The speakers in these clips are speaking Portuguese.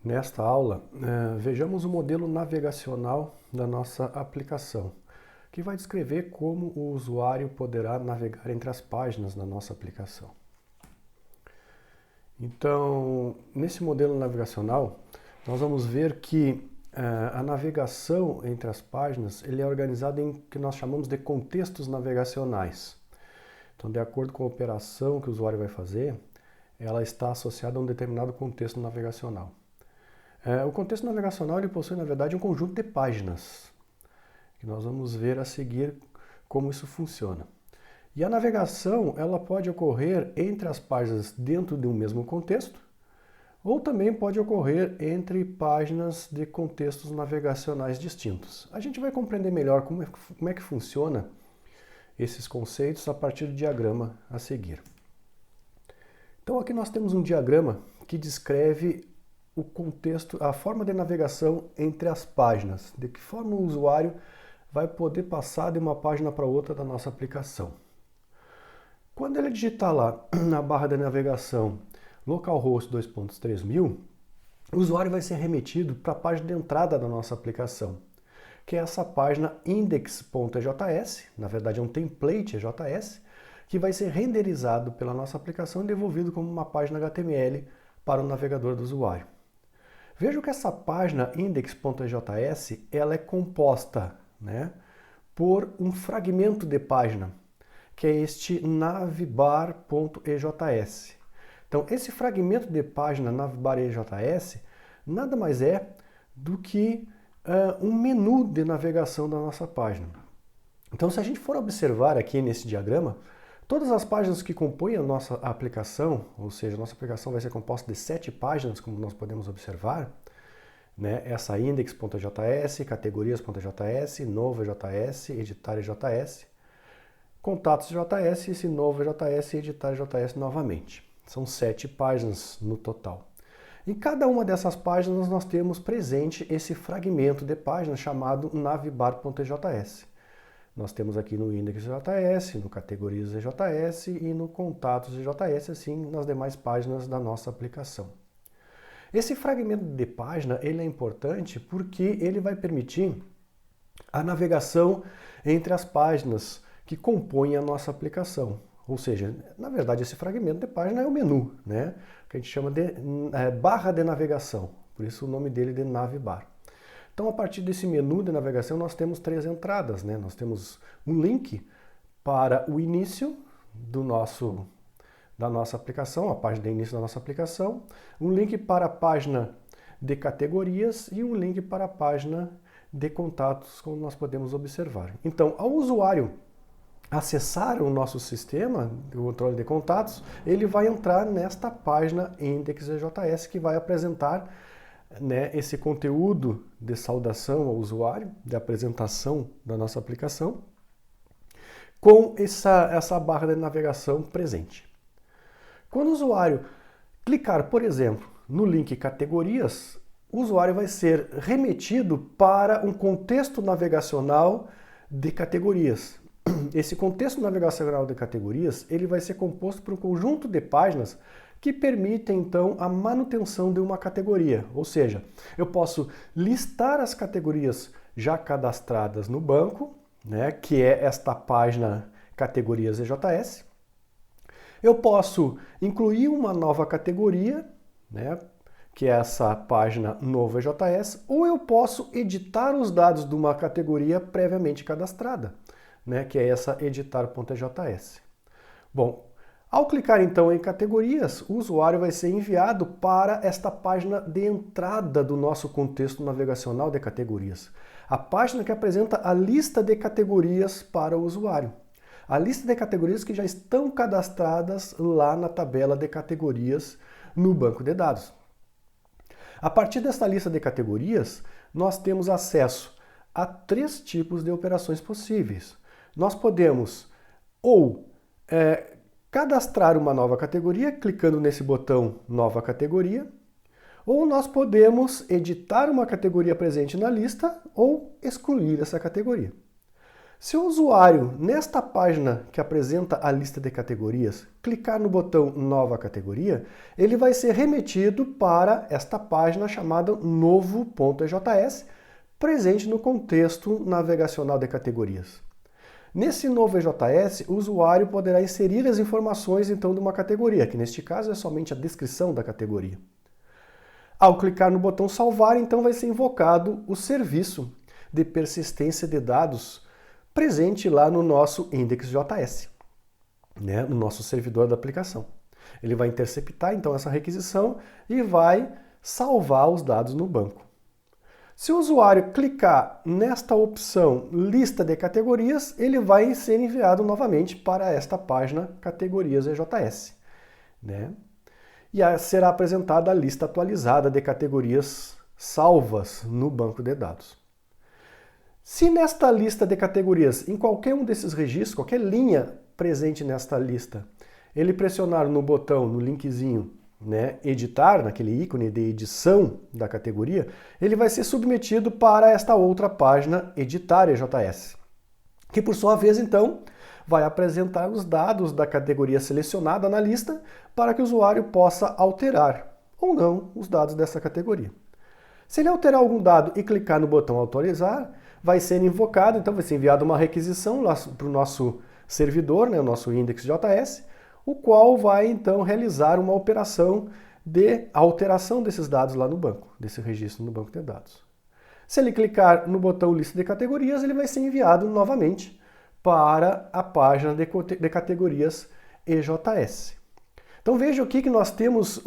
Nesta aula, vejamos o modelo navegacional da nossa aplicação, que vai descrever como o usuário poderá navegar entre as páginas da nossa aplicação. Então, nesse modelo navegacional, nós vamos ver que a navegação entre as páginas ele é organizada em que nós chamamos de contextos navegacionais. Então, de acordo com a operação que o usuário vai fazer, ela está associada a um determinado contexto navegacional. O contexto navegacional ele possui, na verdade, um conjunto de páginas, que nós vamos ver a seguir como isso funciona. E a navegação ela pode ocorrer entre as páginas dentro de um mesmo contexto, ou também pode ocorrer entre páginas de contextos navegacionais distintos. A gente vai compreender melhor como é que funciona esses conceitos a partir do diagrama a seguir. Então aqui nós temos um diagrama que descreve o contexto, a forma de navegação entre as páginas, de que forma o usuário vai poder passar de uma página para outra da nossa aplicação. Quando ele digitar lá na barra de navegação localhost 2.3000, o usuário vai ser remetido para a página de entrada da nossa aplicação, que é essa página index.ejs, na verdade é um template EJS, que vai ser renderizado pela nossa aplicação e devolvido como uma página HTML para o navegador do usuário. Veja que essa página index.ejs ela é composta, por um fragmento de página, que é este navbar.ejs. Então, esse fragmento de página navbar.ejs nada mais é do que um menu de navegação da nossa página. Então, se a gente for observar aqui nesse diagrama, todas as páginas que compõem a nossa aplicação, ou seja, a nossa aplicação vai ser composta de 7 páginas, como nós podemos observar, essa index.js, categorias.js, novo.js, editar.js, contatos.js, esse novo.js e editar.js novamente. São 7 páginas no total. Em cada uma dessas páginas nós temos presente esse fragmento de página chamado navbar.js. Nós temos aqui no index.js, no categorias.js e no contatos.js, assim nas demais páginas da nossa aplicação. Esse fragmento de página ele é importante porque ele vai permitir a navegação entre as páginas que compõem a nossa aplicação. Ou seja, na verdade esse fragmento de página é o menu, que a gente chama de barra de navegação, por isso o nome dele de navbar. Então, a partir desse menu de navegação, nós temos 3 entradas. Nós temos um link para o início da nossa aplicação, a página de início da nossa aplicação, um link para a página de categorias e um link para a página de contatos, como nós podemos observar. Então, ao usuário acessar o nosso sistema de controle de contatos, ele vai entrar nesta página index.js que vai apresentar esse conteúdo de saudação ao usuário, de apresentação da nossa aplicação, com essa barra de navegação presente. Quando o usuário clicar, por exemplo, no link categorias, o usuário vai ser remetido para um contexto navegacional de categorias. Esse contexto navegacional de categorias ele vai ser composto por um conjunto de páginas que permitem, então, a manutenção de uma categoria. Ou seja, eu posso listar as categorias já cadastradas no banco, que é esta página categorias EJS. Eu posso incluir uma nova categoria, que é essa página novo EJS, ou eu posso editar os dados de uma categoria previamente cadastrada, que é essa editar.js. Bom, ao clicar então em categorias, o usuário vai ser enviado para esta página de entrada do nosso contexto navegacional de categorias. A página que apresenta a lista de categorias para o usuário. A lista de categorias que já estão cadastradas lá na tabela de categorias no banco de dados. A partir desta lista de categorias, nós temos acesso a 3 tipos de operações possíveis. Nós podemos ou cadastrar uma nova categoria, clicando nesse botão Nova Categoria, ou nós podemos editar uma categoria presente na lista ou excluir essa categoria. Se o usuário, nesta página que apresenta a lista de categorias, clicar no botão Nova Categoria, ele vai ser remetido para esta página chamada novo.ejs, presente no contexto navegacional de categorias. Nesse novo EJS, o usuário poderá inserir as informações então de uma categoria, que neste caso é somente a descrição da categoria. Ao clicar no botão Salvar, então vai ser invocado o serviço de persistência de dados presente lá no nosso index.js, né, no nosso servidor da aplicação. Ele vai interceptar então essa requisição e vai salvar os dados no banco. Se o usuário clicar nesta opção Lista de Categorias, ele vai ser enviado novamente para esta página Categorias EJS, né? E será apresentada a lista atualizada de categorias salvas no banco de dados. Se nesta lista de categorias, em qualquer um desses registros, qualquer linha presente nesta lista, ele pressionar no botão, no linkzinho, né, editar, naquele ícone de edição da categoria, ele vai ser submetido para esta outra página, editar EJS, que por sua vez, então, vai apresentar os dados da categoria selecionada na lista para que o usuário possa alterar ou não os dados dessa categoria. Se ele alterar algum dado e clicar no botão autorizar, vai ser invocado, então vai ser enviada uma requisição para o nosso servidor, né, o nosso index.js, o qual vai então realizar uma operação de alteração desses dados lá no banco, desse registro no banco de dados. Se ele clicar no botão lista de categorias, ele vai ser enviado novamente para a página de categorias EJS. Então veja aqui que nós temos,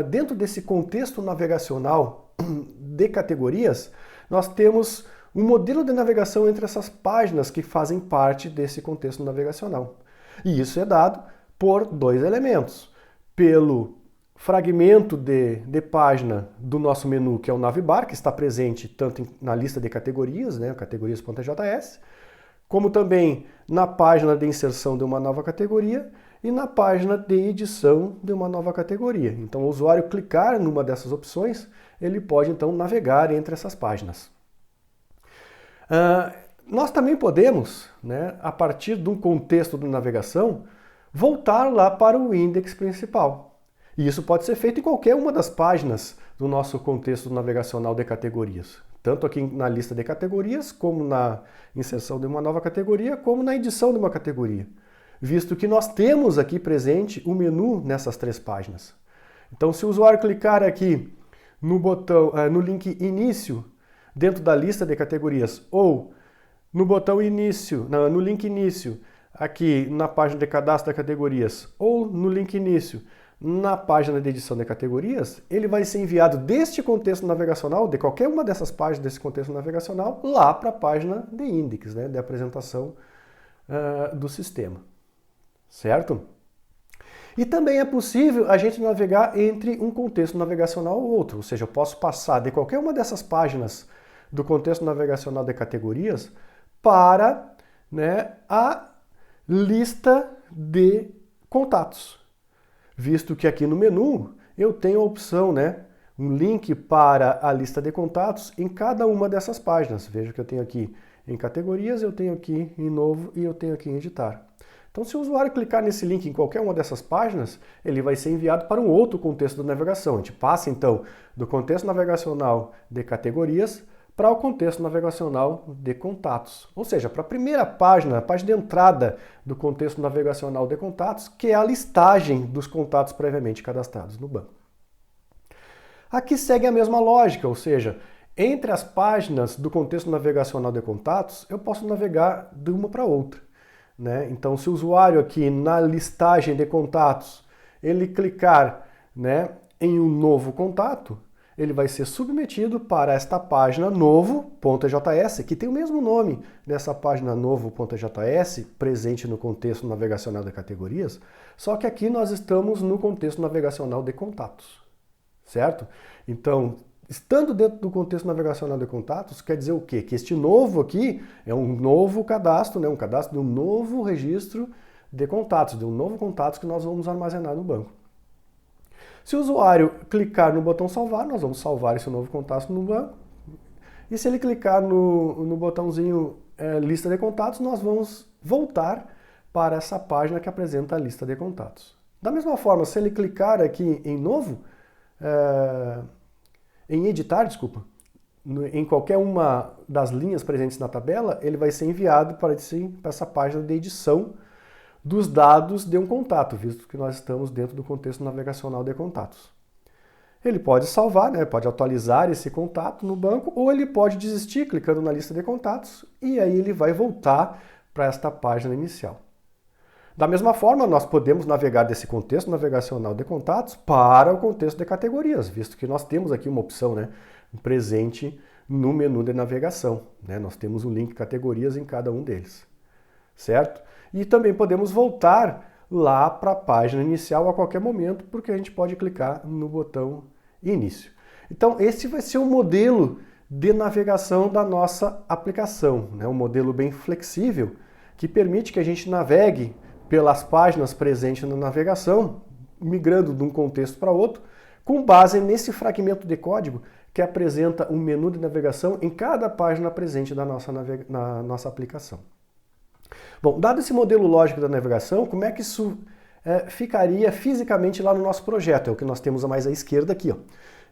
dentro desse contexto navegacional de categorias, nós temos um modelo de navegação entre essas páginas que fazem parte desse contexto navegacional. E isso é dado por dois elementos. Pelo fragmento de página do nosso menu, que é o navbar, que está presente tanto na lista de categorias, né, categorias.js, como também na página de inserção de uma nova categoria e na página de edição de uma nova categoria. Então, o usuário clicar numa dessas opções, ele pode então navegar entre essas páginas. Nós também podemos, né, a partir de um contexto de navegação, voltar lá para o index principal. E isso pode ser feito em qualquer uma das páginas do nosso contexto navegacional de categorias. Tanto aqui na lista de categorias, como na inserção de uma nova categoria, como na edição de uma categoria. Visto que nós temos aqui presente o menu nessas três páginas. Então, se o usuário clicar aqui no botão, no link Início, dentro da lista de categorias, ou no botão Início, no link Início, aqui na página de cadastro de categorias, ou no link Início, na página de edição de categorias, ele vai ser enviado deste contexto navegacional, de qualquer uma dessas páginas desse contexto navegacional, lá para a página de index, né, de apresentação do sistema. Certo? E também é possível a gente navegar entre um contexto navegacional ou outro, ou seja, eu posso passar de qualquer uma dessas páginas do contexto navegacional de categorias para, né, a lista de contatos. Visto que aqui no menu eu tenho a opção, né, um link para a lista de contatos em cada uma dessas páginas. Veja que eu tenho aqui em categorias, eu tenho aqui em novo e eu tenho aqui em editar. Então, se o usuário clicar nesse link em qualquer uma dessas páginas, ele vai ser enviado para um outro contexto de navegação. A gente passa, então, do contexto navegacional de categorias para o contexto navegacional de contatos. Ou seja, para a primeira página, a página de entrada do contexto navegacional de contatos, que é a listagem dos contatos previamente cadastrados no banco. Aqui segue a mesma lógica, ou seja, entre as páginas do contexto navegacional de contatos, eu posso navegar de uma para outra. Né? Então, se o usuário aqui na listagem de contatos, ele clicar, né, em um novo contato, ele vai ser submetido para esta página novo.js, que tem o mesmo nome dessa página novo.js, presente no contexto navegacional de categorias, só que aqui nós estamos no contexto navegacional de contatos, certo? Então, estando dentro do contexto navegacional de contatos, quer dizer o quê? Que este novo aqui é um novo cadastro, né? Um cadastro de um novo registro de contatos, de um novo contato que nós vamos armazenar no banco. Se o usuário clicar no botão salvar, nós vamos salvar esse novo contato no banco. E se ele clicar no botãozinho lista de contatos, nós vamos voltar para essa página que apresenta a lista de contatos. Da mesma forma, se ele clicar aqui em novo, em editar, desculpa, em qualquer uma das linhas presentes na tabela, ele vai ser enviado para essa página de edição dos dados de um contato, visto que nós estamos dentro do contexto navegacional de contatos. Ele pode salvar, né, pode atualizar esse contato no banco, ou ele pode desistir clicando na lista de contatos, e aí ele vai voltar para esta página inicial. Da mesma forma, nós podemos navegar desse contexto navegacional de contatos para o contexto de categorias, visto que nós temos aqui uma opção, né, presente no menu de navegação. Né? Nós temos um link categorias em cada um deles, certo? E também podemos voltar lá para a página inicial a qualquer momento, porque a gente pode clicar no botão início. Então, esse vai ser o modelo de navegação da nossa aplicação, né? Um modelo bem flexível que permite que a gente navegue pelas páginas presentes na navegação, migrando de um contexto para outro, com base nesse fragmento de código que apresenta um menu de navegação em cada página presente na nossa aplicação. Bom, dado esse modelo lógico da navegação, como é que isso ficaria fisicamente lá no nosso projeto? É o que nós temos mais à esquerda aqui. Ó.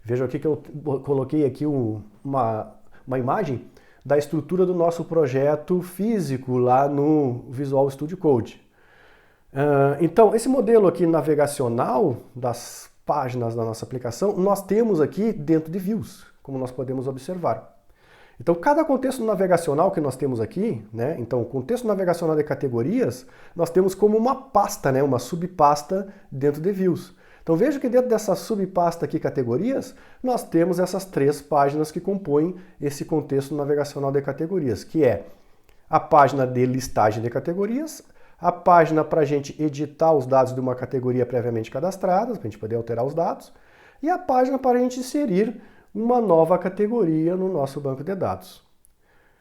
Vejam aqui que eu coloquei aqui uma imagem da estrutura do nosso projeto físico lá no Visual Studio Code. Então, esse modelo aqui navegacional das páginas da nossa aplicação, nós temos aqui dentro de views, como nós podemos observar. Então, cada contexto navegacional que nós temos aqui, né? Então, o contexto navegacional de categorias, nós temos como uma pasta, né? Uma subpasta dentro de views. Então, veja que dentro dessa subpasta aqui, categorias, nós temos essas 3 páginas que compõem esse contexto navegacional de categorias, que é a página de listagem de categorias, a página para a gente editar os dados de uma categoria previamente cadastrada, para a gente poder alterar os dados, e a página para a gente inserir uma nova categoria no nosso banco de dados.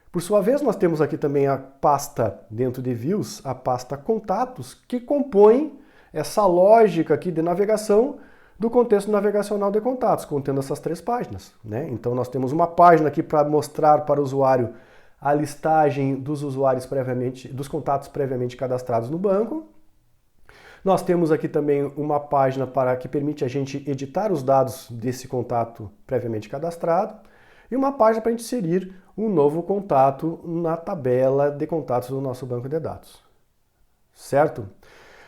Por sua vez, nós temos aqui também a pasta dentro de Views, a pasta Contatos, que compõe essa lógica aqui de navegação do contexto navegacional de contatos, contendo essas 3 páginas. Né? Então nós temos uma página aqui para mostrar para o usuário a listagem dos usuários dos contatos previamente cadastrados no banco. Nós temos aqui também uma página que permite a gente editar os dados desse contato previamente cadastrado e uma página para a gente inserir um novo contato na tabela de contatos do nosso banco de dados. Certo?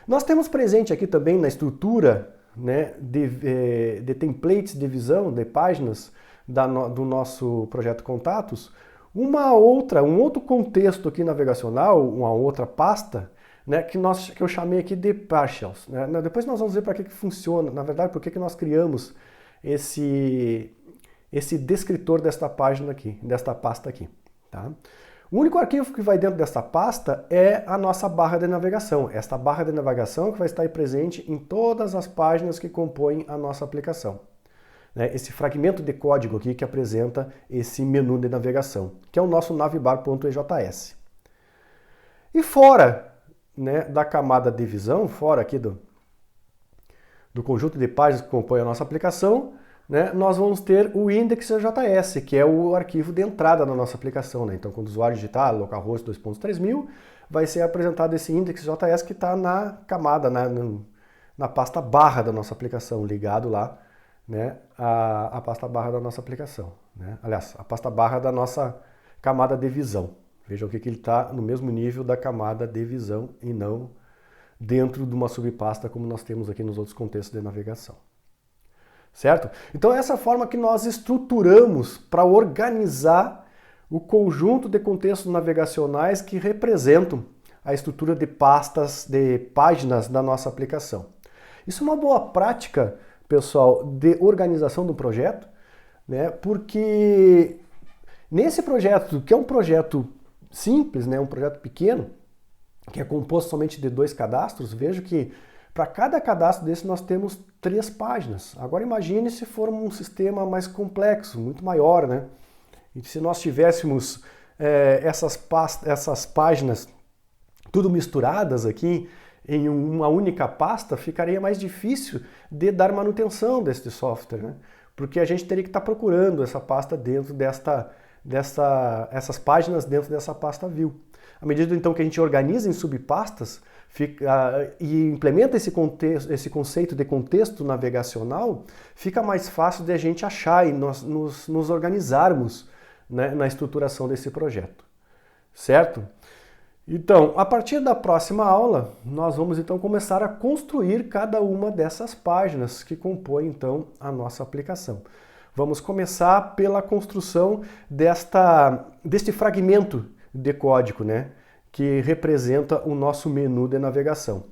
Nós temos presente aqui também na estrutura, né, de templates de visão de páginas do nosso projeto Contatos, um outro contexto aqui navegacional, uma outra pasta, né, que eu chamei aqui de partials. Né? Depois nós vamos ver para que funciona, na verdade, por que nós criamos esse descritor desta página aqui, desta pasta aqui. Tá? O único arquivo que vai dentro dessa pasta é a nossa barra de navegação. Esta barra de navegação que vai estar presente em todas as páginas que compõem a nossa aplicação. Né? Esse fragmento de código aqui que apresenta esse menu de navegação, que é o nosso navbar.ejs. E fora, né, da camada de visão, fora aqui do conjunto de páginas que compõe a nossa aplicação, né, nós vamos ter o index.js, que é o arquivo de entrada da nossa aplicação. Né? Então, quando o usuário digitar localhost 2.3000, vai ser apresentado esse index.js que está na camada, na pasta barra da nossa aplicação, ligado lá, né, a pasta barra da nossa aplicação. Né? Aliás, a pasta barra da nossa camada de visão. Vejam que ele está no mesmo nível da camada de visão e não dentro de uma subpasta como nós temos aqui nos outros contextos de navegação. Certo? Então essa é a forma que nós estruturamos para organizar o conjunto de contextos navegacionais que representam a estrutura de pastas, de páginas da nossa aplicação. Isso é uma boa prática, pessoal, de organização do projeto, né? Porque nesse projeto, que é um projeto simples, né? Um projeto pequeno, que é composto somente de 2 cadastros, vejo que para cada cadastro desse nós temos 3 páginas. Agora imagine se for um sistema mais complexo, muito maior, né? E se nós tivéssemos essas páginas tudo misturadas aqui em uma única pasta, ficaria mais difícil de dar manutenção desse software, né? Porque a gente teria que estar procurando essa pasta dentro essas páginas dentro dessa pasta view. À medida então que a gente organiza em subpastas e implementa esse conceito de contexto navegacional, fica mais fácil de a gente achar e nós nos organizarmos, né, na estruturação desse projeto. Certo? Então, a partir da próxima aula, nós vamos então começar a construir cada uma dessas páginas que compõem então a nossa aplicação. Vamos começar pela construção deste fragmento de código, né, que representa o nosso menu de navegação.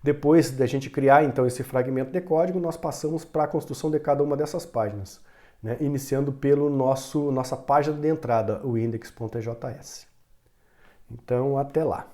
Depois da gente criar então esse fragmento de código, nós passamos para a construção de cada uma dessas páginas, né, iniciando pelo nossa página de entrada, o index.js. Então, até lá.